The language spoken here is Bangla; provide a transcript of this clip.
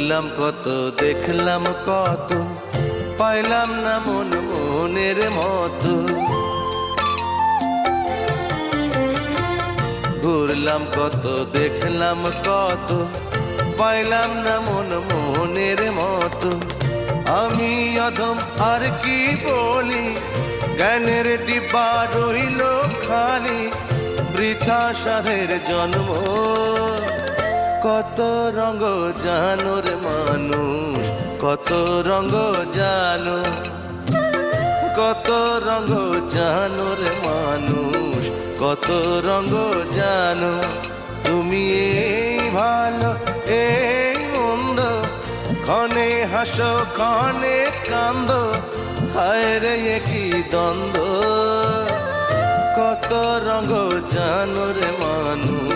ঘুরলাম কত, দেখলাম কত, পাইলাম না মন মনের মতো। ঘুরলাম কত, দেখলাম কত, পাইলাম না মন মনের মতো। আমি অধম আর কি বলি, জ্ঞানের ডিব্বা রইল খালি, বৃথা সাধের জন্ম। কত রঙ জানো রে মানুষ, কত রঙ জানো, কত রঙ জানো রে মানুষ, কত রঙ জানো। তুমি এই ভালো এই মন্দ, ক্ষণে হাসো ক্ষণে কান্দো, হায় রে কি দ্বন্দ্ব। কত রঙ জানো রে মানুষ।